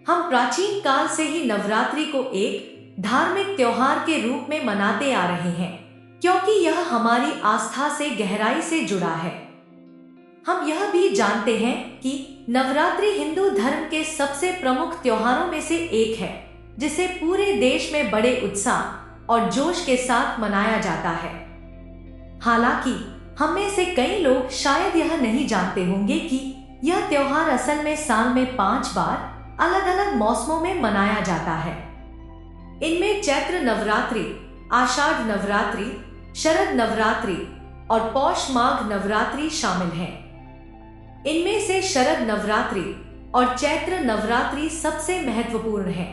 हम प्राचीन काल से ही नवरात्रि को एक धार्मिक त्योहार के रूप में मनाते आ रहे हैं, क्योंकि यह हमारी आस्था से गहराई से जुड़ा है। हम यह भी जानते हैं कि नवरात्रि हिंदू धर्म के सबसे प्रमुख त्योहारों में से एक है, जिसे पूरे देश में बड़े उत्साह और जोश के साथ मनाया जाता है। हालांकि हम में से कई लोग शायद यह नहीं जानते होंगे कि यह त्योहार असल में साल में 5 बार अलग अलग मौसमों में मनाया जाता है। इनमें चैत्र नवरात्रि, आषाढ़ नवरात्रि, शरद नवरात्रि और पौष माघ नवरात्रि शामिल हैं। इनमें से शरद नवरात्रि और चैत्र नवरात्रि सबसे महत्वपूर्ण है।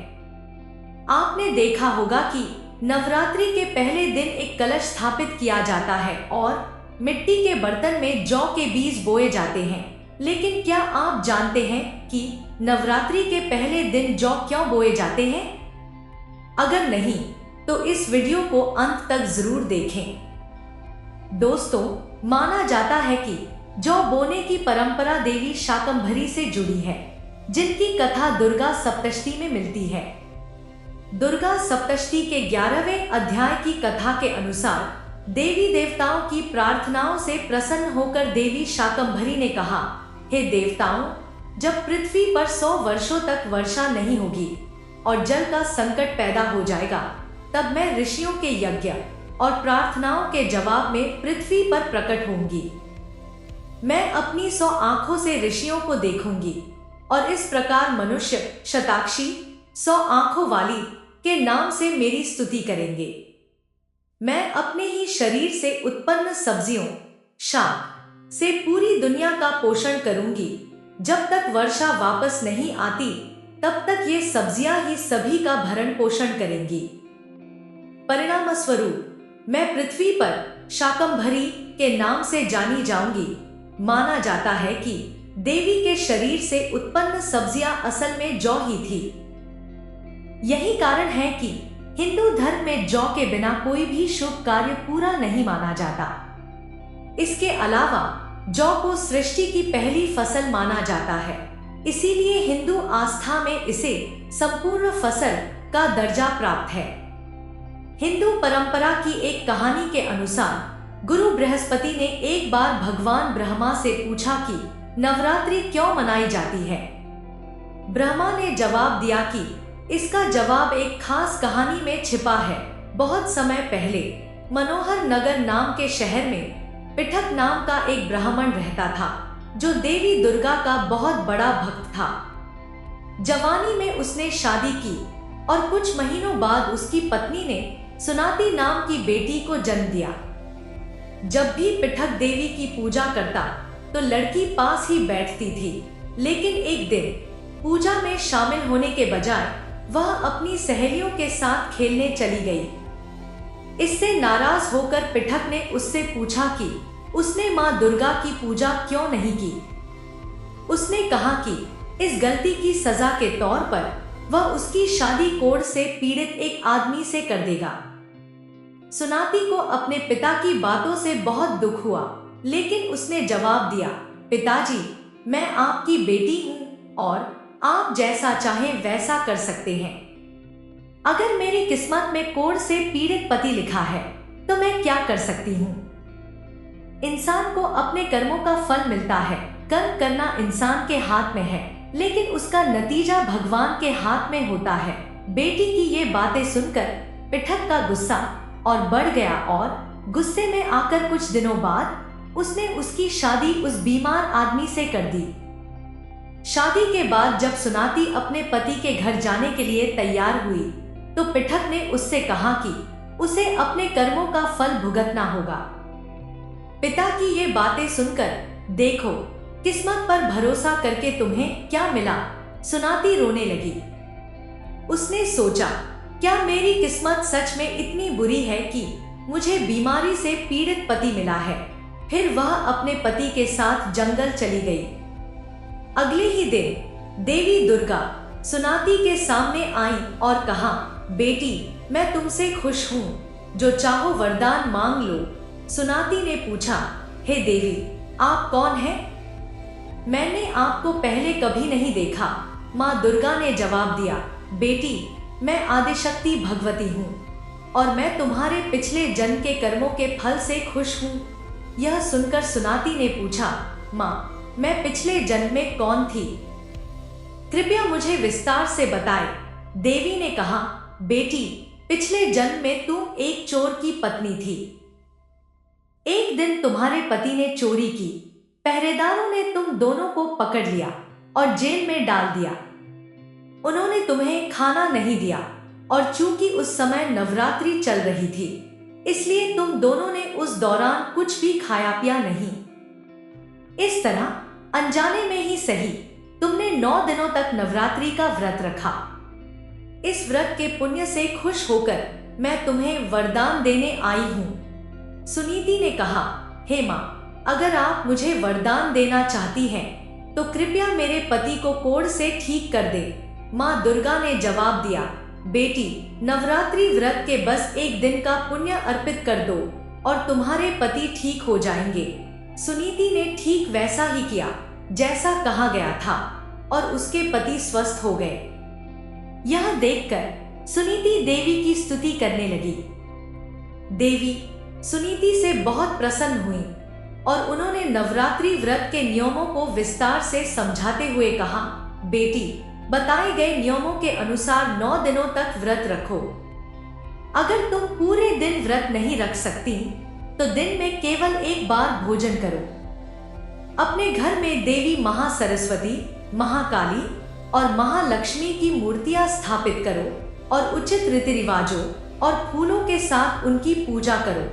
आपने देखा होगा कि नवरात्रि के पहले दिन एक कलश स्थापित किया जाता है और मिट्टी के बर्तन में जौ के बीज बोए जाते हैं। लेकिन क्या आप जानते हैं कि नवरात्रि के पहले दिन जौ क्यों बोए जाते हैं? अगर नहीं, तो इस वीडियो को अंत तक जरूर देखें। दोस्तों, माना जाता है कि जौ बोने की परंपरा देवी शाकंभरी से जुड़ी है, जिनकी कथा दुर्गा सप्तशती में मिलती है। दुर्गा सप्तशती के 11वें अध्याय की कथा के अनुसार देवी देवताओं की प्रार्थनाओं से प्रसन्न होकर देवी शाकंभरी ने कहा, हे देवताओं, जब पृथ्वी पर 100 वर्षों तक वर्षा नहीं होगी और जल का संकट पैदा हो जाएगा, तब मैं ऋषियों के यज्ञ और प्रार्थनाओं के जवाब में पृथ्वी पर प्रकट होंगी। मैं अपनी 100 आंखों से ऋषियों को देखूंगी और इस प्रकार मनुष्य शताक्षी 100 आंखों वाली के नाम से मेरी स्तुति करेंगे। मैं अपने ही शरीर से उत्पन्न सब्जियों, शाक से पूरी दुनिया का पोषण करूंगी। जब तक वर्षा वापस नहीं आती, तब तक ये सब्जियां ही सभी का भरण पोषण करेंगी। परिणाम स्वरूप मैं पृथ्वी पर शाकंभरी के नाम से जानी जाऊंगी। माना जाता है कि देवी के शरीर से उत्पन्न सब्जियां असल में जौ ही थी। यही कारण है कि हिंदू धर्म में जौ के बिना कोई भी शुभ कार्य पूरा नहीं माना जाता। इसके अलावा जौ को सृष्टि की पहली फसल माना जाता है, इसीलिए हिंदू आस्था में इसे संपूर्ण फसल का दर्जा प्राप्त है। हिंदू परंपरा की एक कहानी के अनुसार गुरु बृहस्पति ने एक बार भगवान ब्रह्मा से पूछा कि नवरात्रि क्यों मनाई जाती है। ब्रह्मा ने जवाब दिया कि इसका जवाब एक खास कहानी में छिपा है। बहुत समय पहले मनोहर नगर नाम के शहर में पिठक नाम का एक ब्राह्मण रहता था, जो देवी दुर्गा का बहुत बड़ा भक्त था। जवानी में उसने शादी की और कुछ महीनों बाद उसकी पत्नी ने सुनाती नाम की बेटी को जन्म दिया। जब भी पिठक देवी की पूजा करता, तो लड़की पास ही बैठती थी। लेकिन एक दिन पूजा में शामिल होने के बजाय वह अपनी सहेलियों के साथ खेलने चली गई। इससे नाराज होकर पिठक ने उससे पूछा कि उसने मां दुर्गा की पूजा क्यों नहीं की। उसने कहा कि इस गलती की सजा के तौर पर वह उसकी शादी कोढ़ से पीड़ित एक आदमी से कर देगा। सुनाती को अपने पिता की बातों से बहुत दुख हुआ, लेकिन उसने जवाब दिया, पिताजी, मैं आपकी बेटी हूँ और आप जैसा चाहें वैसा कर सकते हैं। अगर मेरी किस्मत में कोढ़ से पीड़ित पति लिखा है, तो मैं क्या कर सकती हूँ। इंसान को अपने कर्मों का फल मिलता है। कर्म करना इंसान के हाथ में है, लेकिन उसका नतीजा भगवान के हाथ में होता है। बेटी की ये बातें सुनकर पिठक का गुस्सा और बढ़ गया और गुस्से में आकर कुछ दिनों बाद उसने उसकी शादी उस बीमार आदमी से कर दी। शादी के बाद जब सुनाती अपने पति के घर जाने के लिए तैयार हुई, तो पिठक ने उससे कहा कि उसे अपने कर्मों का फल भुगतना होगा। पिता की ये बातें सुनकर, देखो, किस्मत पर भरोसा करके तुम्हें क्या मिला, सुनाती रोने लगी। उसने सोचा, क्या मेरी किस्मत सच में इतनी बुरी है कि मुझे बीमारी से पीड़ित पति मिला है। फिर वह अपने पति के साथ जंगल चली गई। अगले ही दिन देवी दुर्गा सुनाती के सामने आई और कहा, बेटी, मैं तुमसे खुश हूँ, जो चाहो वरदान मांग लो। सुनाती ने पूछा, हे देवी, आप कौन हैं? मैंने आपको पहले कभी नहीं देखा, माँ दुर्गा ने जवाब दिया, बेटी, मैं आदिशक्ति भगवती हूँ और मैं तुम्हारे पिछले जन्म के कर्मों के फल से खुश हूँ। यह सुनकर सुनाती ने पूछा, माँ, मैं पिछले जन्म में कौन थी? कृपया मुझे विस्तार से बताएं। देवी ने कहा, बेटी, पिछले जन्म में तुम एक चोर की पत्नी थी। एक दिन तुम्हारे पति ने चोरी की। पहरेदारों ने तुम दोनों को पकड़ लिया और जेल में डाल दिया। उन्होंने तुम्हें खाना नहीं दिया और चूंकि उस समय नवरात्रि चल रही थी, इसलिए तुम दोनों ने उस दौरान कुछ भी खाया पिया नहीं। इस तरह अनजाने में ही सही, तुमने 9 दिनों तक नवरात्रि का व्रत रखा। इस व्रत के पुण्य से खुश होकर मैं तुम्हें वरदान देने आई हूँ। सुनीति ने कहा, हे माँ, अगर आप मुझे वरदान देना चाहती हैं, तो कृपया मेरे पति को कोढ़ से ठीक कर दे। माँ दुर्गा ने जवाब दिया, बेटी, नवरात्रि व्रत के बस एक दिन का पुण्य अर्पित कर दो और तुम्हारे पति ठीक हो जाएंगे। सुनीति ने ठीक वैसा ही किया जैसा कहा गया था और उसके पति स्वस्थ हो गए। यह देखकर सुनीति देवी की स्तुति करने लगी। देवी सुनीति से बहुत प्रसन्न हुई और उन्होंने नवरात्रि व्रत के नियमों को विस्तार से समझाते हुए कहा, बेटी, बताए गए नियमों के अनुसार 9 दिनों तक व्रत रखो। अगर तुम पूरे दिन व्रत नहीं रख सकती, तो दिन में केवल एक बार भोजन करो। अपने घर में देवी महासरस्वती, महाकाली और महालक्ष्मी की मूर्तियां स्थापित करो और उचित रीति रिवाजों और फूलों के साथ उनकी पूजा करो।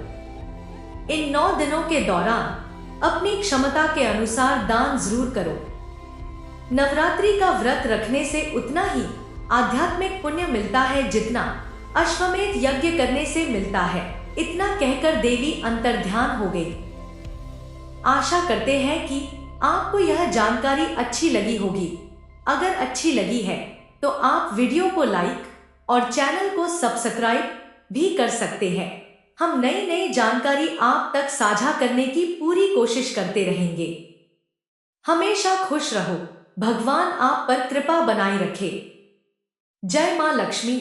इन 9 दिनों के दौरान अपनी क्षमता के अनुसार दान जरूर करो। नवरात्रि का व्रत रखने से उतना ही आध्यात्मिक पुण्य मिलता है जितना अश्वमेध यज्ञ करने से मिलता है। इतना कहकर देवी अंतर्ध्यान हो गई। आशा करते हैं कि आपको यह जानकारी अच्छी लगी होगी। अगर अच्छी लगी है तो आप वीडियो को लाइक और चैनल को सब्सक्राइब भी कर सकते हैं। हम नई नई जानकारी आप तक साझा करने की पूरी कोशिश करते रहेंगे। हमेशा खुश रहो। भगवान आप पर कृपा बनाए रखे। जय मां लक्ष्मी।